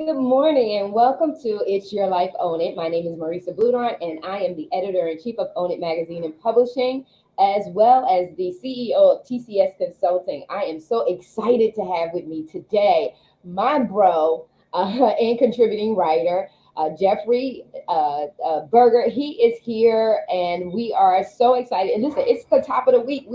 Good morning and welcome to It's Your Life, Own It. My name is Marissa and I am the editor in chief of Own It Magazine and Publishing, as well as the CEO of TCS Consulting. I am so excited to have with me today my bro and contributing writer, Jeffrey Berger. He is here and we are so excited. And listen, it's the top of the week.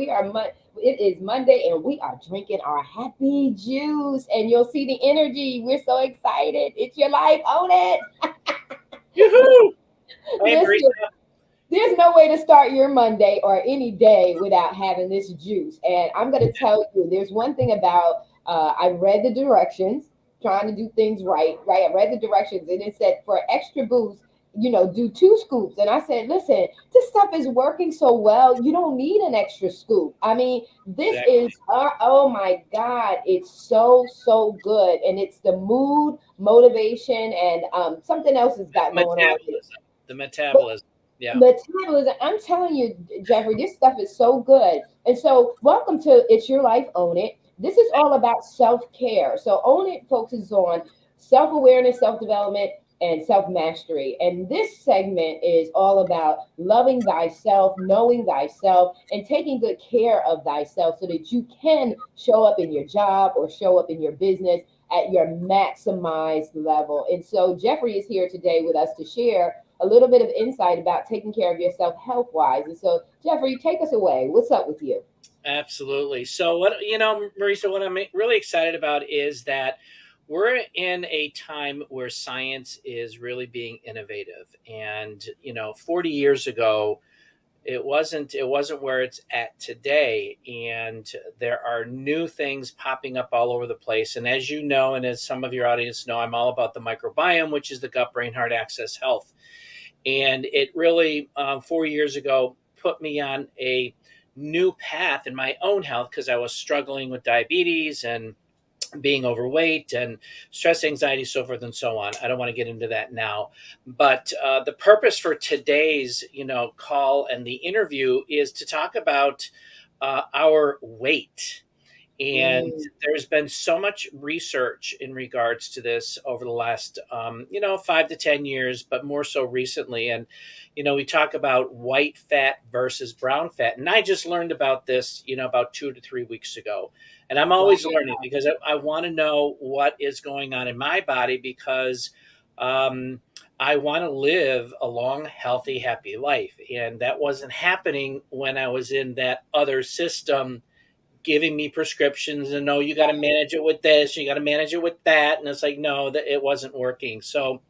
It is Monday and we are drinking our happy juice and you'll see the energy. We're so excited. It's your life. Own it. Yoo-hoo! Hey, Listen, Marissa. there's no way to start your Monday or any day without having this juice. And I'm going to tell you, there's one thing about, I read the directions, trying to do things right, right? I read the directions and it said for extra boost, do 2 scoops. And I said, listen, this stuff is working so well. You don't need an extra scoop. I mean, this Exactly. is, oh my God, it's so, so good. And it's the mood, motivation, and something else has got going on with it. Metabolism. The metabolism. Yeah. Metabolism. I'm telling you, Jeffrey, this stuff is so good. And so, welcome to It's Your Life, Own It. This is all about self care. So, Own It focuses on self awareness, self development, and self mastery. And this segment is all about loving thyself, knowing thyself, and taking good care of thyself so that you can show up in your job or show up in your business at your maximized level. And so, Jeffrey is here today with us to share a little bit of insight about taking care of yourself health wise. And so, Jeffrey, take us away. What's up with you? Absolutely. So, Marissa, what I'm really excited about is that we're in a time where science is really being innovative. And, 40 years ago, it wasn't where it's at today, and there are new things popping up all over the place. And as you know, and as some of your audience know, I'm all about the microbiome, which is the gut brain heart axis health. And it really 4 years ago put me on a new path in my own health because I was struggling with diabetes and being overweight and stress, anxiety, so forth and so on. I don't want to get into that now, but the purpose for today's call and the interview is to talk about our weight. And Mm, there's been so much research in regards to this over the last, 5 to 10 years, but more so recently. And, we talk about white fat versus brown fat. And I just learned about this, about 2 to 3 weeks ago. And I'm always wow. learning because I want to know what is going on in my body because um, I want to live a long, healthy, happy life. And that wasn't happening when I was in that other system giving me prescriptions and no, you got to manage it with this, you got to manage it with that, and it's like no, that it wasn't working. So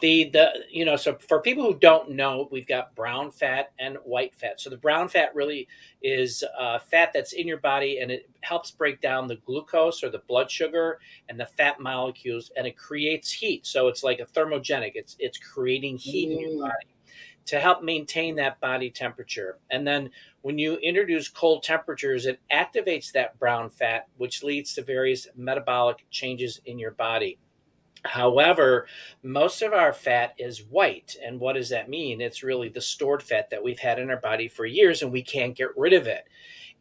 so for people who don't know, we've got brown fat and white fat. So the brown fat really is fat that's in your body, and it helps break down the glucose or the blood sugar and the fat molecules, and it creates heat. So it's like a thermogenic. It's creating heat in your Mm, body to help maintain that body temperature. And then when you introduce cold temperatures, it activates that brown fat, which leads to various metabolic changes in your body. However, most of our fat is white. And what does that mean? It's really the stored fat that we've had in our body for years and we can't get rid of it.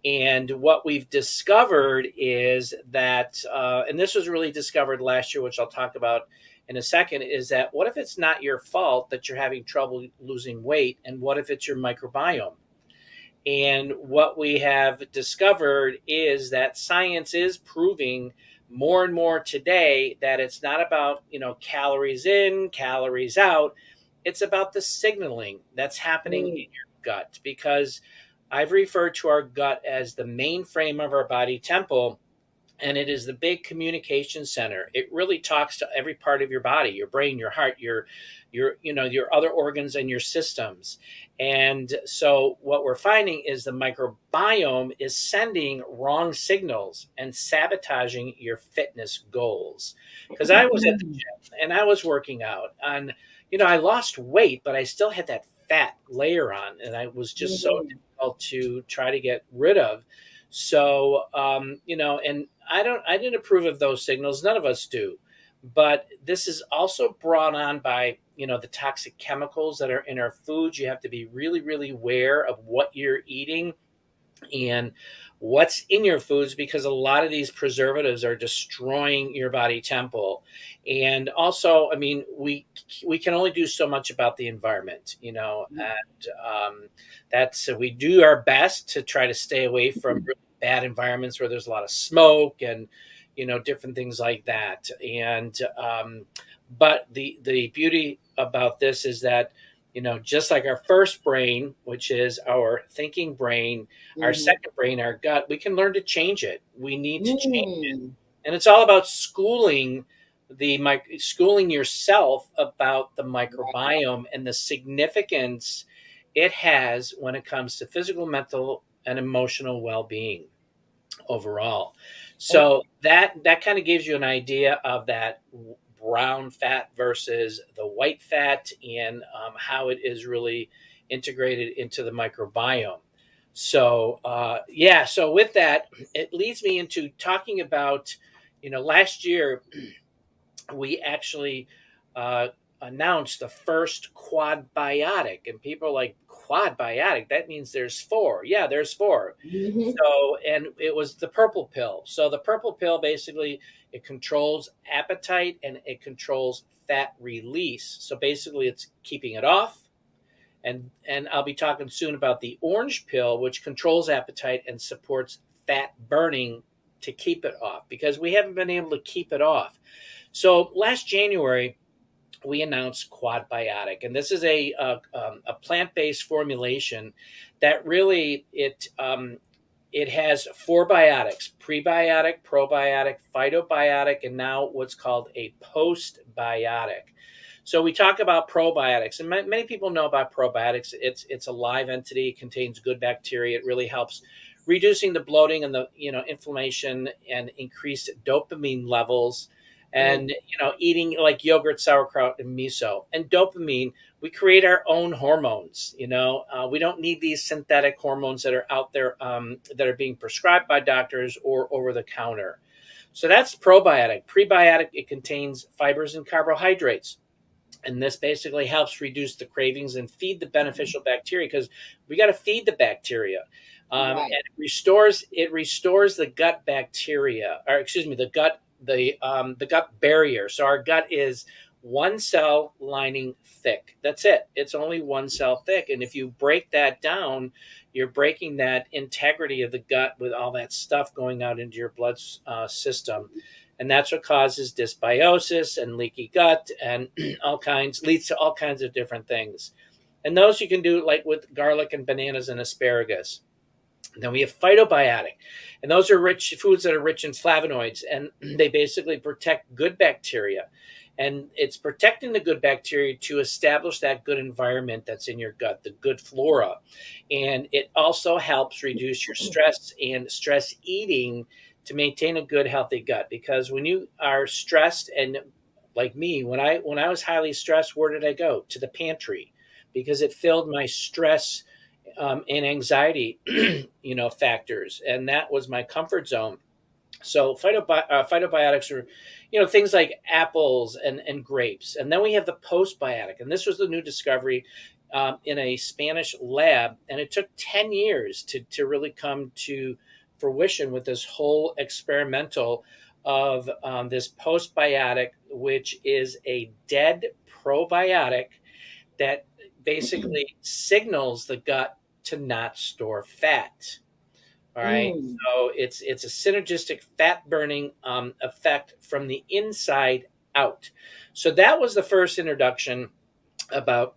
And what we've discovered is that, and this was really discovered last year, which I'll talk about in a second, is that what if it's not your fault that you're having trouble losing weight? And what if it's your microbiome? And what we have discovered is that science is proving more and more today that it's not about, calories in, calories out. It's about the signaling that's happening in mm, your gut because I've referred to our gut as the main frame of our body temple, and it is the big communication center. It really talks to every part of your body, your brain, your heart, your other organs and your systems. And so what we're finding is the microbiome is sending wrong signals and sabotaging your fitness goals. Because I was at the mm, gym and I was working out and I lost weight, but I still had that fat layer on and I was just so mm. difficult to try to get rid of. So, and I didn't approve of those signals. None of us do. But this is also brought on by, the toxic chemicals that are in our foods. You have to be really, really aware of what you're eating and what's in your foods, because a lot of these preservatives are destroying your body temple. And also, I mean, we can only do so much about the environment, and that's we do our best to try to stay away from really bad environments where there's a lot of smoke and different things like that. And but the beauty about this is that just like our first brain, which is our thinking brain, our Mm-hmm. second brain, our gut, we can learn to change it. We need to change it. Mm. And it's all about schooling yourself about the Right. microbiome and the significance it has when it comes to physical, mental, and emotional well-being overall. Okay. So that kind of gives you an idea of that brown fat versus the white fat, and how it is really integrated into the microbiome. So yeah, so with that, it leads me into talking about, last year we actually uh, announced the first quad biotic, and people are like, quad biotic, that means there's four. Yeah, there's four. Mm-hmm. So, and it was the purple pill. So the purple pill basically, it controls appetite and it controls fat release. So basically it's keeping it off. And I'll be talking soon about the orange pill, which controls appetite and supports fat burning to keep it off, because we haven't been able to keep it off. So last January, we announced Quad Biotic, and this is a plant based formulation that really it has four biotics: prebiotic, probiotic, phytobiotic, and now what's called a postbiotic. So we talk about probiotics, and many people know about probiotics. It's a live entity. It contains good bacteria. It really helps reducing the bloating and the inflammation and increased dopamine levels. Mm. And eating like yogurt, sauerkraut, and miso. And dopamine, we create our own hormones. We don't need these synthetic hormones that are out there, that are being prescribed by doctors or over the counter. So that's probiotic. Prebiotic, it contains fibers and carbohydrates, and this basically helps reduce the cravings and feed the beneficial bacteria, because we got to feed the bacteria. And Right. it restores the gut bacteria, or excuse me, the gut barrier. So our gut is one cell lining thick. That's it. It's only one cell thick, and if you break that down, you're breaking that integrity of the gut with all that stuff going out into your blood system, and that's what causes dysbiosis and leaky gut and leads to all kinds of different things. And those you can do like with garlic and bananas and asparagus. Then we have phytobiotic, and those are rich foods that are rich in flavonoids, and they basically protect good bacteria. And it's protecting the good bacteria to establish that good environment that's in your gut, the good flora. And it also helps reduce your stress and stress eating to maintain a good, healthy gut. Because when you are stressed, and like me, when I was highly stressed, where did I go? To the pantry, because it filled my stress and anxiety, factors, and that was my comfort zone. So phytobiotics are, things like apples and grapes, and then we have the postbiotic, and this was the new discovery in a Spanish lab, and it took 10 years to really come to fruition with this whole experimental of this postbiotic, which is a dead probiotic that basically signals the gut to not store fat. All right. Mm. So it's a synergistic fat burning effect from the inside out. So that was the first introduction about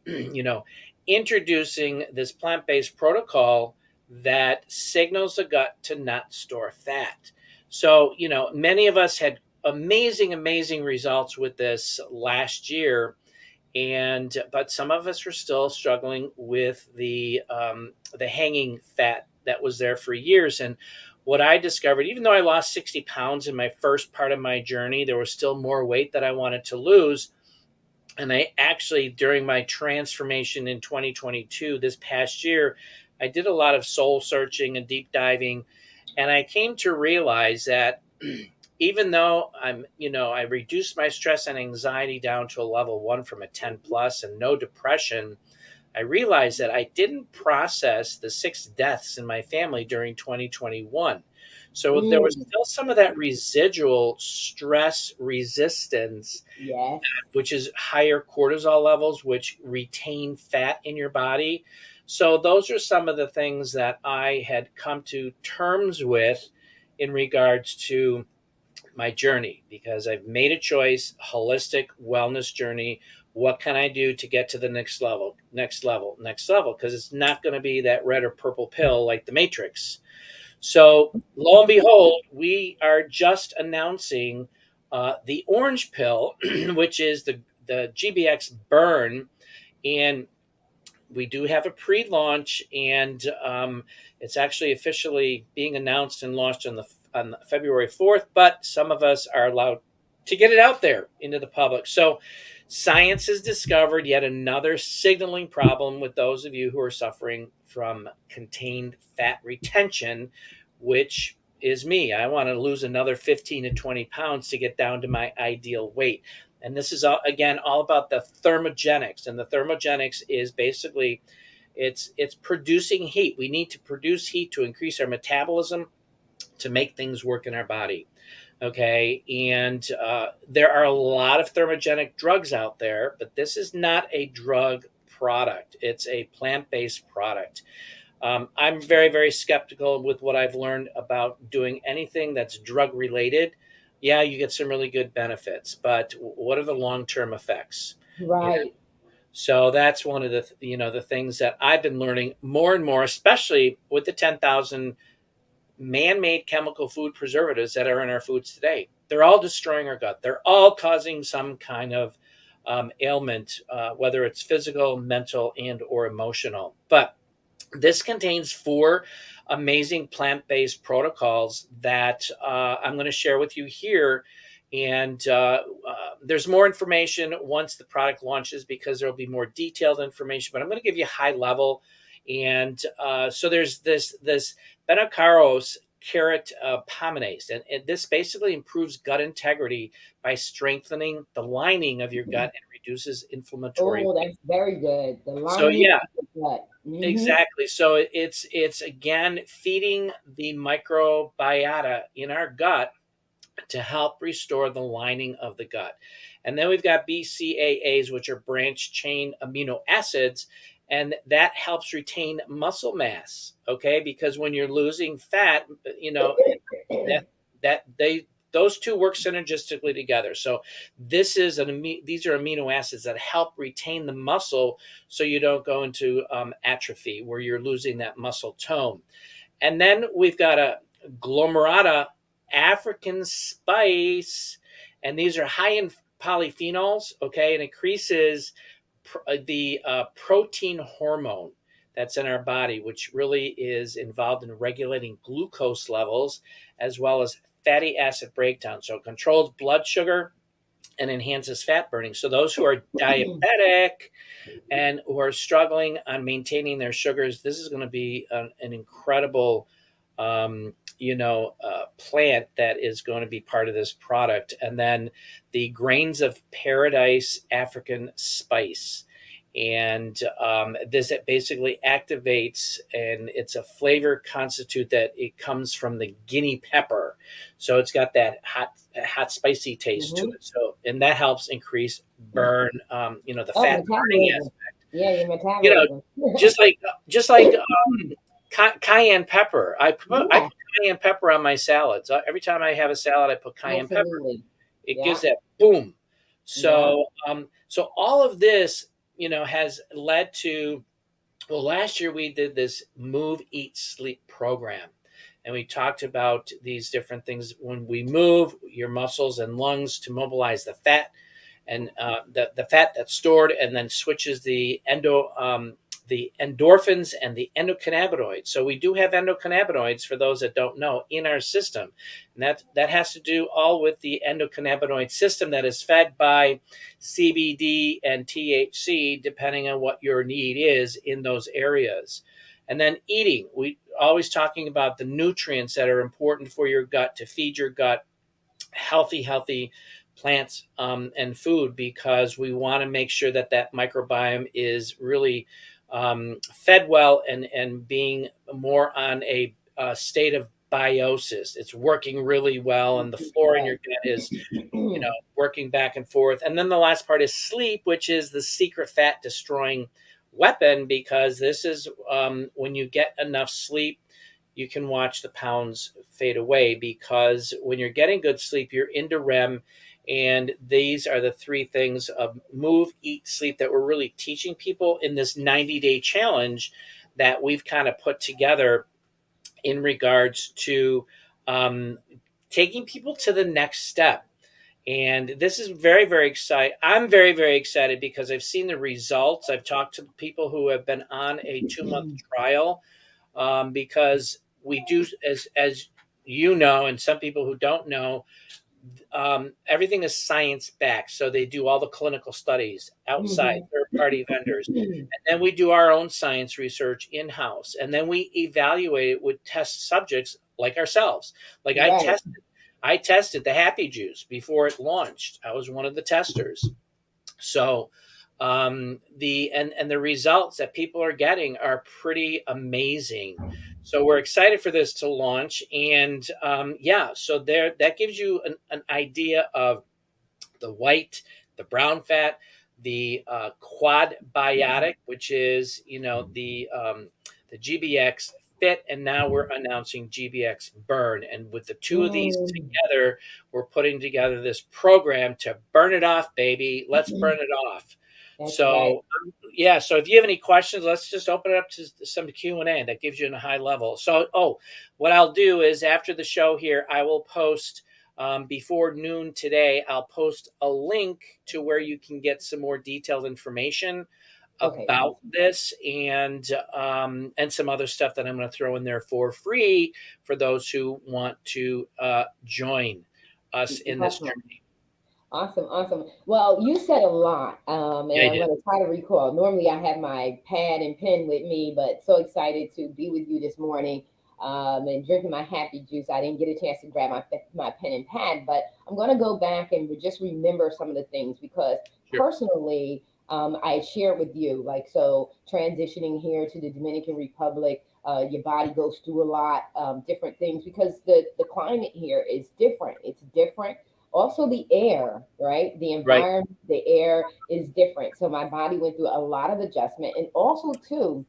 introducing this plant based protocol that signals the gut to not store fat. So many of us had amazing results with this last year, and but some of us were still struggling with the hanging fat that was there for years. And what I discovered, even though I lost 60 pounds in my first part of my journey, there was still more weight that I wanted to lose. And I actually, during my transformation in 2022, this past year, I did a lot of soul searching and deep diving, and I came to realize that even though I reduced my stress and anxiety down to a level 1 from a 10 plus and no depression, I realized that I didn't process the 6 deaths in my family during 2021. So there was Mm, still some of that residual stress resistance, yes. which is higher cortisol levels, which retain fat in your body. So those are some of the things that I had come to terms with in regards to my journey, because I've made a choice, holistic wellness journey. What can I do to get to the next level, next level, next level? Because it's not going to be that red or purple pill like the Matrix. So lo and behold, we are just announcing the orange pill, which is the GBX burn. And we do have a pre-launch, and it's actually officially being announced and launched on February 4th. But some of us are allowed to get it out there into the public. So, science has discovered yet another signaling problem with those of you who are suffering from contained fat retention, which is me. I want to lose another 15 to 20 pounds to get down to my ideal weight. And this is all, again, all about the thermogenics. And the thermogenics is basically it's producing heat. We need to produce heat to increase our metabolism to make things work in our body. Okay, and there are a lot of thermogenic drugs out there, but this is not a drug product. It's a plant-based product. I'm very, very skeptical with what I've learned about doing anything that's drug related. Yeah, you get some really good benefits, but what are the long term effects? You know, Right. so that's one of the the things that I've been learning more and more, especially with the 10,000 man-made chemical food preservatives that are in our foods today. They're all destroying our gut. They're all causing some kind of ailment, whether it's physical, mental, and or emotional. But this contains 4 amazing plant-based protocols that I'm going to share with you here. And there's more information once the product launches, because there will be more detailed information. But I'm going to give you high level. And so there's this Benocaros carrot pominase, and this basically improves gut integrity by strengthening the lining of your gut and reduces inflammatory. Oh, that's very good. The So lining yeah, of the gut. Mm-hmm. exactly. So it's again feeding the microbiota in our gut to help restore the lining of the gut. And then we've got BCAAs, which are branch chain amino acids, and that helps retain muscle mass. Okay, because when you're losing fat, you know that that they those two work synergistically together. So these are amino acids that help retain the muscle, so you don't go into atrophy where you're losing that muscle tone. And then we've got a glomerata African spice, and these are high in polyphenols. Okay, and increases the protein hormone that's in our body, which really is involved in regulating glucose levels as well as fatty acid breakdown. So it controls blood sugar and enhances fat burning. So those who are diabetic and who are struggling on maintaining their sugars, this is going to be an incredible, plant that is going to be part of this product. And then the grains of paradise African spice. And this it basically activates, and it's a flavor constitute that it comes from the guinea pepper, so it's got that hot spicy taste to Mm-hmm. it. So, and that helps increase burn, the Oh, fat burning metabolism. aspect. Yeah, your You know, metabolism. just like cayenne pepper. I Yeah, put cayenne pepper on my salads. Every time I have a salad, I put cayenne pepper. absolutely. It Yeah, gives that boom. yeah. So all of this, has led to, well, last year we did this move, eat, sleep program. And we talked about these different things. When we move, your muscles and lungs to mobilize the fat, and the fat that's stored, and then switches the endorphins and the endocannabinoids. So we do have endocannabinoids, for those that don't know, in our system, and that has to do all with the endocannabinoid system that is fed by CBD and THC, depending on what your need is in those areas. And then eating, we always talking about the nutrients that are important for your gut, to feed your gut healthy plants and food, because we want to make sure that that microbiome is really fed well and being more on a state of biosis. It's working really well, and the floor in your Right. gut is, working back and forth. And then the last part is sleep, which is the secret fat destroying weapon, because this is when you get enough sleep, you can watch the pounds fade away, because when you're getting good sleep, you're into REM. And these are the three things of move, eat, sleep that we're really teaching people in this 90-day challenge that we've kind of put together in regards to um, taking people to the next step. And this is very, very exciting. I'm very, very excited because I've seen the results. I've talked to people who have been on a 2 month trial, because we do, as you know, and some people who don't know, everything is science backed. So they do all the clinical studies outside Mhm. third party vendors. And then we do our own science research in house. And then we evaluate it with test subjects like ourselves. Like Right. I tested the happy juice before it launched. I was one of the testers. So the results that people are getting are pretty amazing. So we're excited for this to launch, and yeah, so there that gives you an idea of the white, the brown fat, the quad biotic, which is the GBX fit, and now we're announcing GBX burn. And with the two of these Mm. together, we're putting together this program to burn it off, baby. Let's burn it off. That's right. So yeah, so if you have any questions, let's just open it up to some Q&A. That gives you a high level. So what I'll do is after the show here, I will post before noon today, I'll post a link to where you can get some more detailed information Okay. about Awesome. this, and some other stuff that I'm going to throw in there for free for those who want to join us in this Awesome. journey. Awesome, awesome. Well, you said a lot, Yeah, and I I'm did. going to try to recall. Normally, I have my pad and pen with me, but so excited to be with you this morning and drinking my happy juice. I didn't get a chance to grab my pen and pad, but I'm going to go back and just remember some of the things because Sure. personally, I shared with you, like, so transitioning here to the Dominican Republic. Your body goes through a lot, different things because the climate here is different. It's different, also the air, right? The Right. environment, the air is different. So my body went through a lot of adjustment. And also too,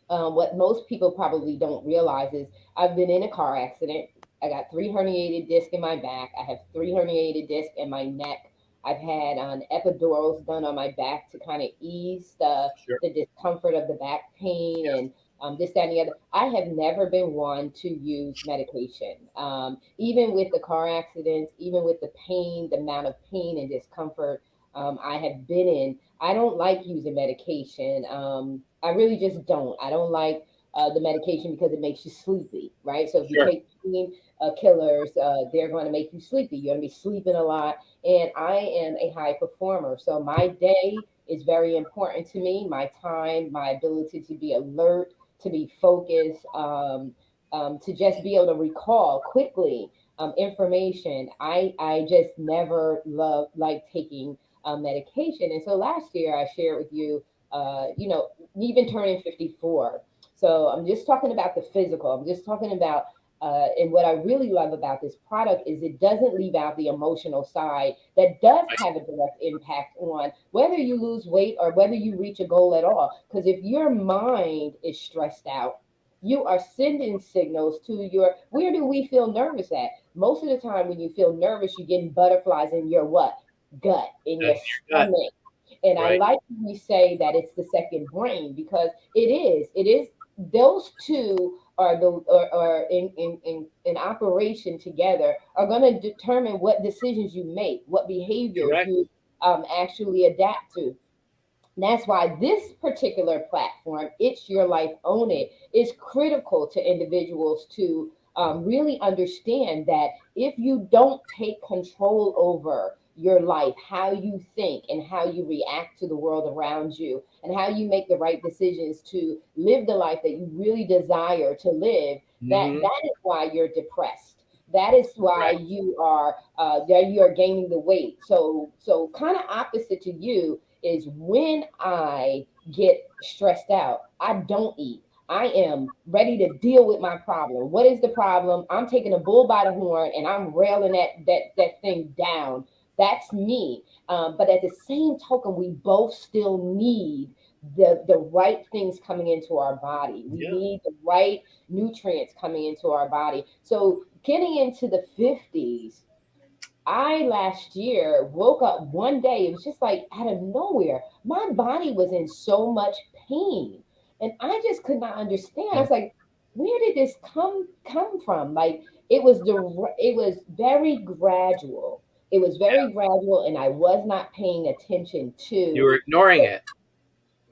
what most people probably don't realize is I've been in a car accident. I got 3 herniated discs in my back. I have 3 herniated discs in my neck. I've had epidurals done on my back to kind of ease Sure. the discomfort of the back pain Yes. and this, that, and the other. I have never been one to use medication. Even with the car accidents, even with the pain, the amount of pain and discomfort I have been in, I don't like using medication. I really just don't. I don't like the medication because it makes you sleepy, right? So if you Sure. take pain killers, they're going to make you sleepy. You're going to be sleeping a lot. And I am a high performer. So my day is very important to me. My time, my ability to be alert, to be focused, to just be able to recall quickly information. I just never love like taking medication. And so last year I shared with you, even turning 54. So I'm just talking about the physical. I'm just talking about, and what I really love about this product is it doesn't leave out the emotional side that does Right. have a direct impact on whether you lose weight or whether you reach a goal at all. Because if your mind is stressed out, you are sending signals to your, where do we feel nervous at? Most of the time when you feel nervous, you're getting butterflies in your what? Gut, in your Your gut. stomach. And I Right. like when we say that it's the second brain because it is those two are the are in operation together are going to determine what decisions you make, what behaviors Correct. you actually adapt to. That's why this particular platform, It's Your Life, Own It, is critical to individuals to really understand that if you don't take control over your life, how you think and how you react to the world around you, and how you make the right decisions to live the life that you really desire to live, Hmm. that is why you're depressed. That is why Correct. you are gaining the weight. So kind of opposite to you is when I get stressed out. I don't eat. I am ready to deal with my problem. What is the problem? I'm taking a bull by the horn and I'm railing that thing down. That's me. But at the same token, we both still need the right things coming into our body. We Yeah. need the right nutrients coming into our body. So getting into the 50s, I last year woke up one day, it was just like out of nowhere. My body was in so much pain. And I just could not understand. I Mm. was like, where did this come from? Like it was very gradual. It was very gradual and I was not paying attention You to. were ignoring it.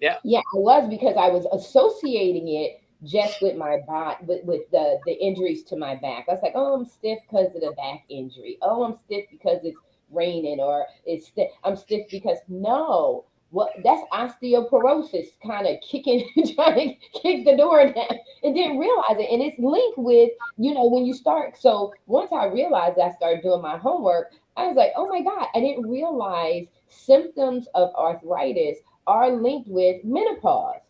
Yeah. Yeah, I was because I was associating it just with my body, with the injuries to my back. I was like, oh, I'm stiff because of the back injury. Oh, I'm stiff because it's raining, or it's stiff. I'm stiff because no, what that's osteoporosis kind of kicking, trying to kick the door down, and didn't realize it. And it's linked with when you start. So once I realized, I started doing my homework. I was like, oh my God, I didn't realize symptoms of arthritis are linked with menopause.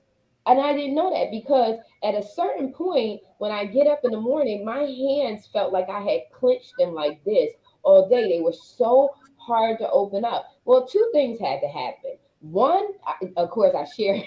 And I didn't know that because at a certain point, when I get up in the morning, my hands felt like I had clenched them like this all day. They were so hard to open up. Well, two things had to happen. One, of course, I shared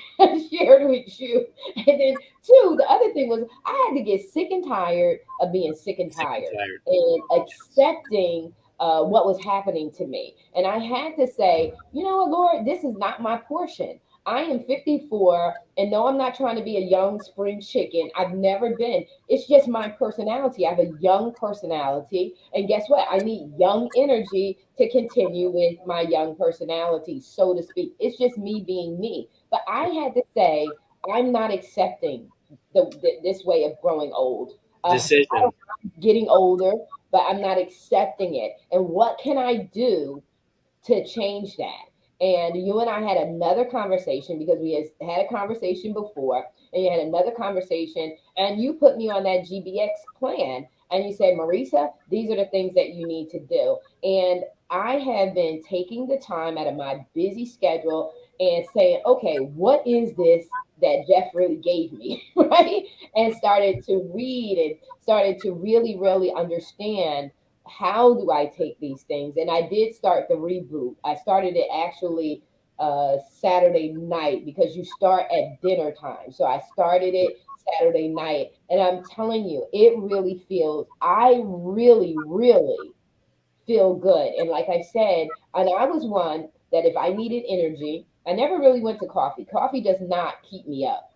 shared with you, and then two, the other thing was I had to get sick and tired of being sick and Sick and tired tired. and accepting what was happening to me. And I had to say, you know what, Lord, this is not my portion. I am 54, and no, I'm not trying to be a young spring chicken. I've never been. It's just my personality. I have a young personality. And guess what? I need young energy to continue with my young personality, so to speak. It's just me being me. But I had to say, I'm not accepting this way of growing old. I Decision. don't mind getting older, but I'm not accepting it. And what can I do to change that? And you and I had another conversation because we had a conversation before, and you had another conversation, and you put me on that GBX plan, and you said, Marisa, these are the things that you need to do. And I have been taking the time out of my busy schedule and saying, okay, what is this that Jeff really gave me, right? And started to read and started to really, really understand how do I take these things? And I did start the reboot. I started it actually Saturday night because you start at dinner time. So I started it Saturday night. And I'm telling you, it really feels, I really, really feel good. And like I said, and I was one that if I needed energy, I never really went to coffee. Coffee does not keep me up.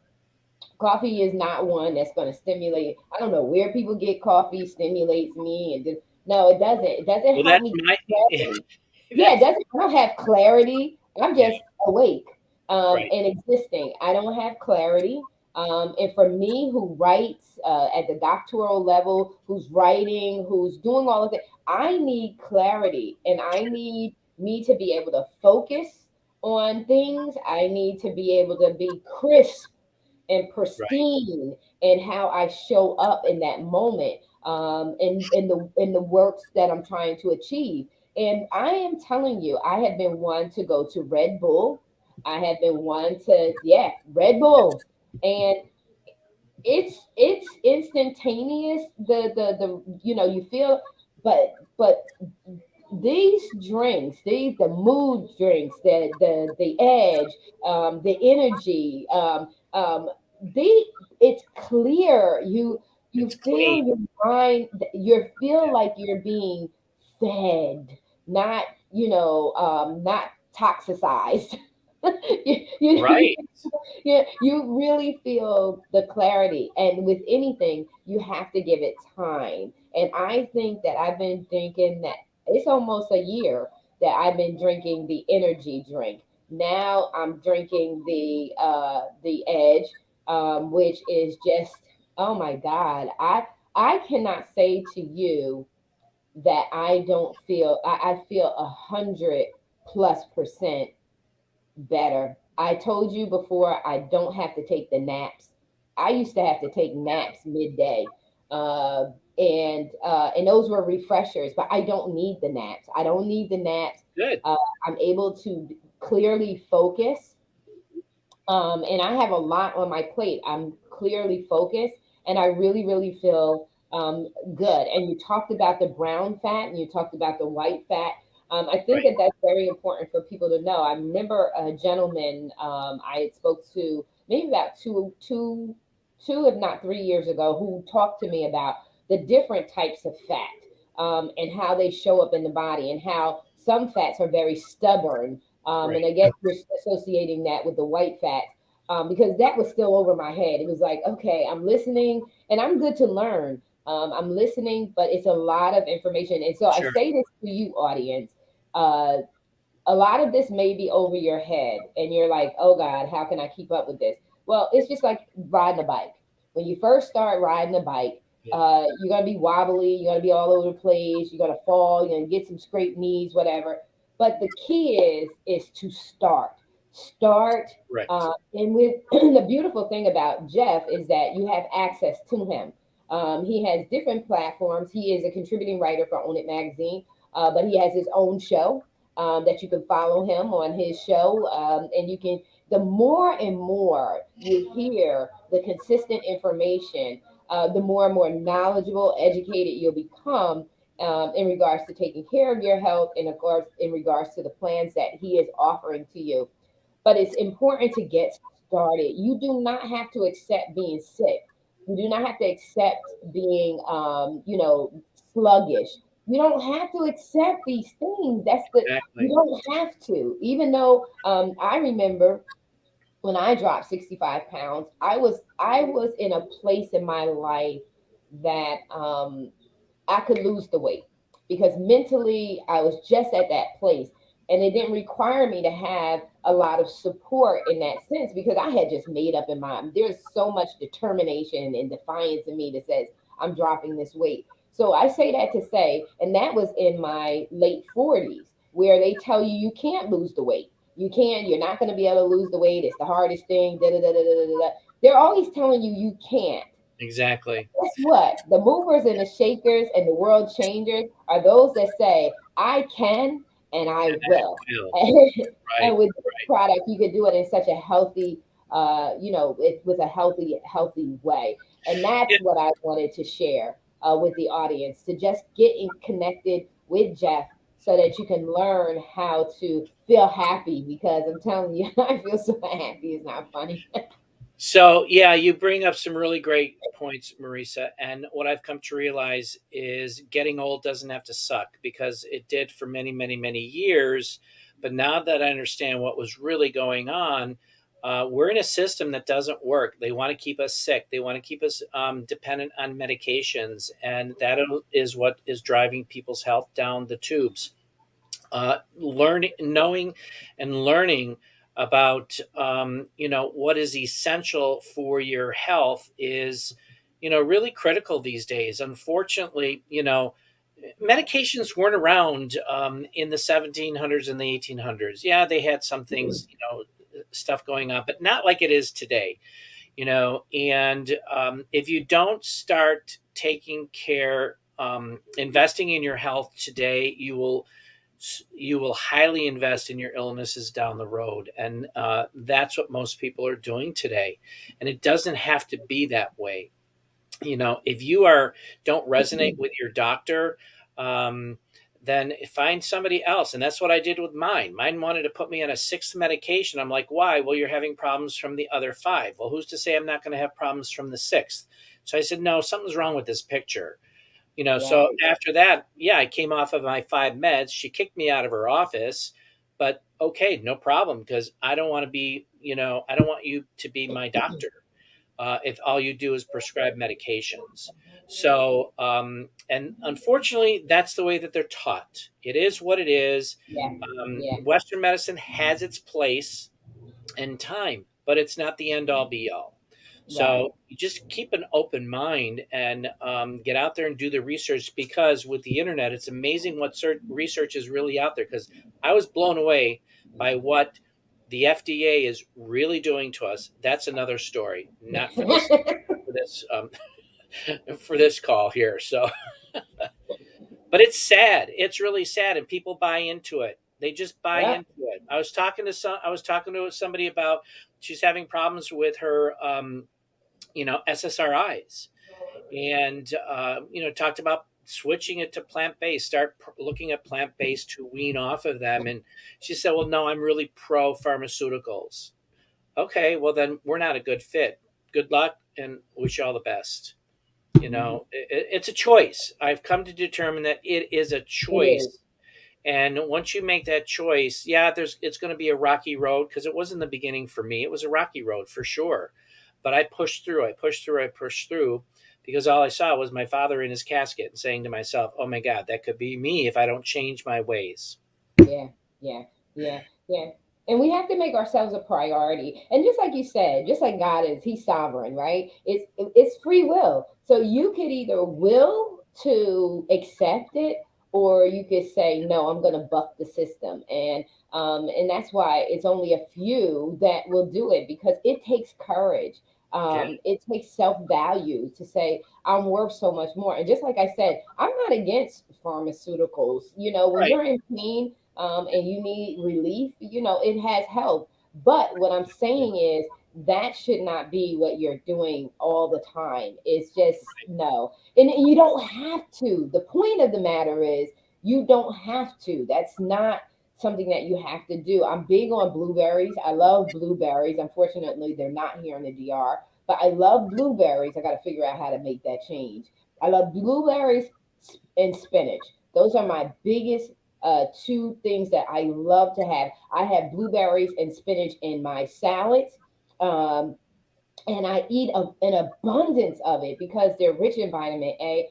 Coffee is not one that's going to stimulate. I don't know where people get coffee stimulates me, and then, no, it doesn't. It doesn't Well, help that's me my. get clarity. Yeah, it That's doesn't. I don't have clarity. I'm yeah. just awake Right. and existing. I don't have clarity. And for me, who writes at the doctoral level, who's writing, who's doing all of it, I need clarity, and I need me to be able to focus on things. I need to be able to be crisp and Right. pristine in how I show up in that moment, in the works that I'm trying to achieve. And I am telling you, I have been one to go to Red Bull. I have been one to, yeah, Red Bull. And it's instantaneous. You feel, but these drinks, the mood drinks, the edge, the energy, the it's clear. You It's feel clean. your mind. You feel like you're being fed, not not toxicized. you, Right. yeah, you really feel the clarity. And with anything, you have to give it time. And I think that I've been thinking that it's almost a year that I've been drinking the energy drink. Now I'm drinking the Edge, which is just, oh my God. I cannot say to you that I don't feel I feel 100+% better. I told you before, I don't have to take the naps. I used to have to take naps midday, and those were refreshers. But I don't need the naps. I don't need the naps. Good. Uh, I'm able to clearly focus. And I have a lot on my plate. I'm clearly focused, and I really, really feel good. And you talked about the brown fat, and you talked about the white fat. I think Right. that that's very important for people to know. I remember a gentleman I had spoke to maybe about two, if not 3 years ago, who talked to me about the different types of fat and how they show up in the body, and how some fats are very stubborn, and Right. I guess we're associating that with the white fat, because that was still over my head. It was like, okay, I'm listening and I'm good to learn. I'm listening, but it's a lot of information. And so I Sure. say this to you, audience. Uh, a lot of this may be over your head and you're like, oh God, how can I keep up with this? Well, it's just like riding a bike. When you first start riding a bike, Yeah. you're going to be wobbly, you're going to be all over the place, you're going to fall, you're going to get some scraped knees, whatever. But the key is to start. Correct. And with the beautiful thing about Jeff is that you have access to him. He has different platforms. He is a contributing writer for Own It magazine, but he has his own show that you can follow him on his show. And you can, the more and more you hear the consistent information, the more and more knowledgeable, educated you'll become in regards to taking care of your health, and of course, in regards to the plans that he is offering to you. But it's important to get started. You do not have to accept being sick. You do not have to accept being, sluggish. You don't have to accept these things. You Exactly. don't have to. Even though I remember when I dropped 65 pounds, I was in a place in my life that I could lose the weight, because mentally I was just at that place. And it didn't require me to have a lot of support in that sense, because I had just made up in my, there's so much determination and defiance in me that says I'm dropping this weight. So I say that to say, and that was in my late 40s, where they tell you you can't lose the weight. You're not going to be able to lose the weight. It's the hardest thing. Da, da, da, da, da, da, da. They're always telling you you can't. Exactly. Guess what? The movers and the shakers and the world changers are those that say, I can and I will. Will. And Right. with this product, you could do it in such a healthy, with a healthy way. And that's Yeah. what I wanted to share with the audience, to just get connected with Jeff so that you can learn how to feel happy, because I'm telling you, I feel so happy. It's not funny. So, yeah, you bring up some really great points, Marisa. And what I've come to realize is getting old doesn't have to suck, because it did for many, many, many years. But now that I understand what was really going on, we're in a system that doesn't work. They want to keep us sick. They want to keep us dependent on medications. And that is what is driving people's health down the tubes. Learning, knowing, and learning about what is essential for your health is really critical these days. Unfortunately, medications weren't around in the 1700s and the 1800s. Yeah, they had some things, stuff going on, but not like it is today. And if you don't start taking care, investing in your health today, you will highly invest in your illnesses down the road. And that's what most people are doing today. And it doesn't have to be that way. If you don't resonate with your doctor, um, then find somebody else. And that's what I did with mine wanted to put me on a sixth medication. I'm like, why? Well, you're having problems from the other five. Well, who's to say I'm not going to have problems from the sixth? So I said, no, something's wrong with this picture. Yeah. So after that, yeah, I came off of my five meds. She kicked me out of her office, but okay, no problem, because I don't want to be, I don't want you to be my doctor if all you do is prescribe medications. So, and unfortunately, that's the way that they're taught. It is what it is. Yeah. Yeah. Western medicine has its place and time, but it's not the end all be all. Right. So you just keep an open mind and get out there and do the research, because with the internet, it's amazing what research is really out there. Because I was blown away by what the FDA is really doing to us. That's another story, not for this for this for this call here. So, but it's sad. It's really sad, and people buy into it. They just buy Yep. into it. I was talking to somebody about she's having problems with her, SSRIs, and talked about switching it to plant-based, looking at plant-based to wean off of them. And she said, well, no, I'm really pro pharmaceuticals. Okay, well, then we're not a good fit. Good luck, and wish you all the best. It's a choice. I've come to determine that it is a It is. choice. And once you make that choice, yeah, it's going to be a rocky road, because it was in the beginning for me. It was a rocky road for sure. But I pushed through. I pushed through. I pushed through, because all I saw was my father in his casket and saying to myself, "Oh my God, that could be me if I don't change my ways." Yeah, yeah, yeah, yeah. And we have to make ourselves a priority. And just like you said, just like God is, He's sovereign, right? It's free will. So you could either will to accept it, or you could say, no, I'm gonna buck the system. And that's why it's only a few that will do it, because it takes courage. Yeah, It takes self-value to say, I'm worth so much more. And just like I said, I'm not against pharmaceuticals. When right, you're in pain, and you need relief, it has help. But what I'm saying is that should not be what you're doing all the time. It's just no. And you don't have to. The point of the matter is you don't have to. That's not something that you have to do. I'm big on blueberries. I love blueberries. Unfortunately, they're not here in the DR, but I love blueberries. I got to figure out how to make that change. I love blueberries and spinach. Those are my biggest two things that I love to have. I have blueberries and spinach in my salads. Um, and I eat an abundance of it because they're rich in vitamin A,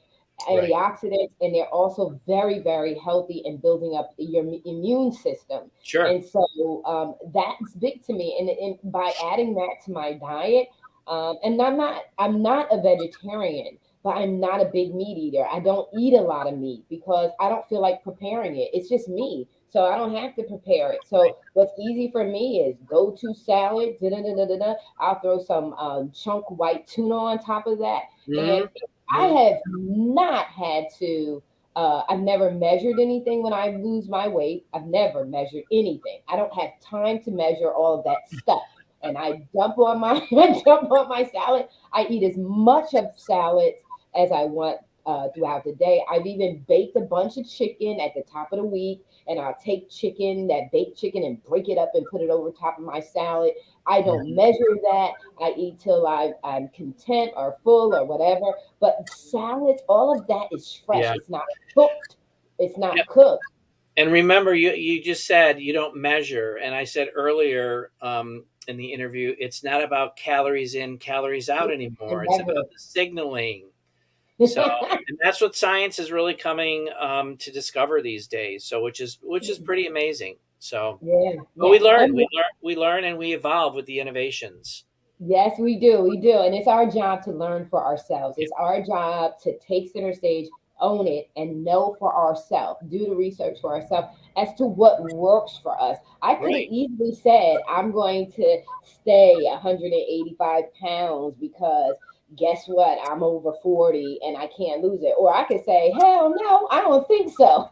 right. antioxidants, and they're also very, very healthy in building up your immune system. Sure. And so that's big to me. And by adding that to my diet, and I'm not a vegetarian, but I'm not a big meat eater. I don't eat a lot of meat because I don't feel like preparing it. It's just me. So I don't have to prepare it. So what's easy for me is go to salad, da da da da da. I'll throw some chunk white tuna on top of that. And Hmm. I Hmm. have not had to, I've never measured anything when I lose my weight. I've never measured anything. I don't have time to measure all of that stuff. And I dump on my I dump on my salad. I eat as much of salads as I want throughout the day. I've even baked a bunch of chicken at the top of the week, and I'll take chicken, that baked chicken, and break it up and put it over top of my salad. I don't Hmm. measure that. I eat till I'm content or full or whatever. But salads, all of that is fresh. Yeah. It's not cooked. It's Yeah. not cooked. And remember, you just said you don't measure, and I said earlier, in the interview, it's not about calories in, calories out And anymore. It's never. about the signaling. So, and that's what science is really coming, to discover these days. So, which is pretty amazing. So, Yeah, but yeah. And we learn, and we evolve with the innovations. yes, we do. We do. And it's our job to learn for ourselves. Yeah, It's our job to take center stage, own it, and know for ourselves, do the research for ourselves as to what works for us. I could have right. easily said, I'm going to stay 185 pounds because guess what? I'm over 40 and I can't lose it. Or I could say, hell no, I don't think so.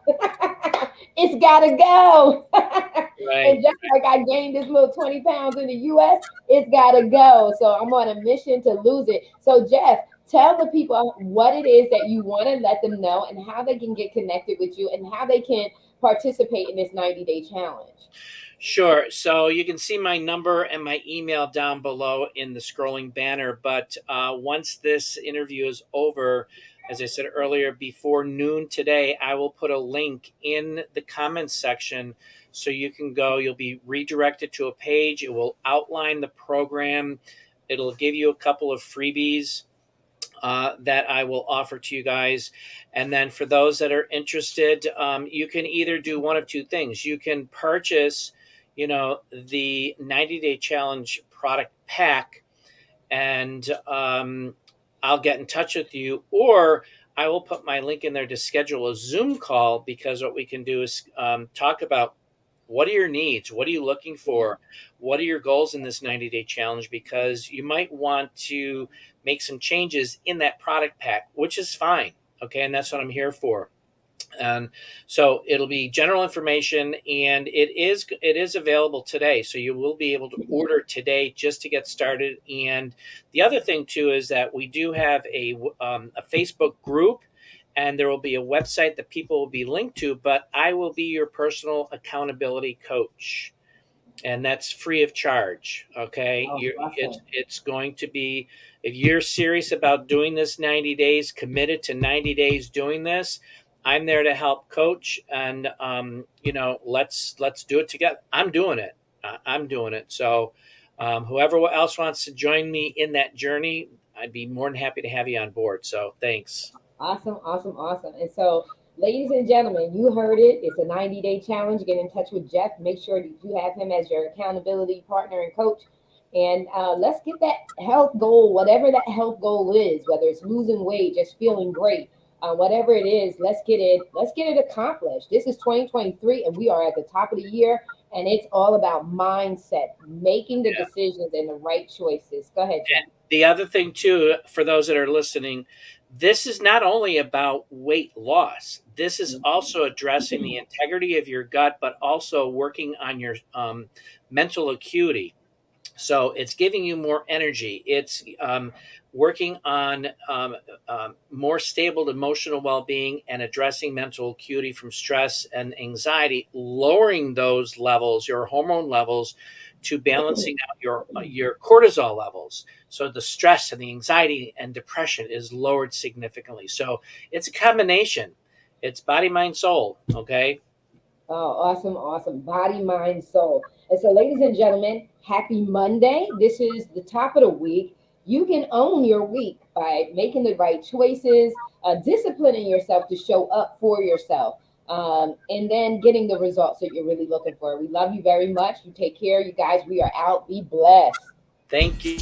It's got to go. Right. And just like I gained this little 20 pounds in the US, it's got to go. So I'm on a mission to lose it. So, Jeff, tell the people what it is that you want to let them know and how they can get connected with you and how they can participate in this 90-day challenge. Sure. So you can see my number and my email down below in the scrolling banner. But once this interview is over, as I said earlier, before noon today, I will put a link in the comments section so you can go. You'll be redirected to a page. It will outline the program, it'll give you a couple of freebies that I will offer to you guys. And then for those that are interested, you can either do one of two things. You can purchase, the 90-day challenge product pack, and I'll get in touch with you, or I will put my link in there to schedule a Zoom call, because what we can do is talk about what are your needs, what are you looking Yeah. for, what are your goals in this 90-day challenge, because you might want to make some changes in that product pack, which is fine. Okay, and that's what I'm here for. And so it'll be general information, and it is available today, so you will be able to order today just to get started. And the other thing too is that we do have a Facebook group, and there will be a website that people will be linked to, but I will be your personal accountability coach, and that's free of charge. Okay, Oh, awesome. it's going to be, if you're serious about doing this 90 days, committed to 90 days doing this, I'm there to help coach. And let's do it together. I'm doing it. I'm doing it. So whoever else wants to join me in that journey, I'd be more than happy to have you on board. So thanks. Awesome, awesome, awesome. And so, ladies and gentlemen, you heard it. It's a 90-day challenge. Get in touch with Jeff. Make sure that you have him as your accountability partner and coach. And let's get that health goal, whatever that health goal is, whether it's losing weight, just feeling great, whatever it is, let's get it accomplished. This is 2023, and we are at the top of the year, and it's all about mindset, making the decisions and the right choices. Go ahead, Jeff. And the other thing too, for those that are listening, this is not only about weight loss. This is also addressing the integrity of your gut, but also working on your mental acuity. So it's giving you more energy. It's working on more stable emotional well-being and addressing mental acuity from stress and anxiety, lowering those levels, your hormone levels, to balancing out your cortisol levels. So the stress and the anxiety and depression is lowered significantly. So it's a combination. It's body, mind, soul. Okay. Oh, awesome, awesome. Body, mind, soul. And so, ladies and gentlemen, happy Monday. This is the top of the week. You can own your week by making the right choices, disciplining yourself to show up for yourself, and then getting the results that you're really looking for. We love you very much. You take care, you guys. We are out. Be blessed. Thank you.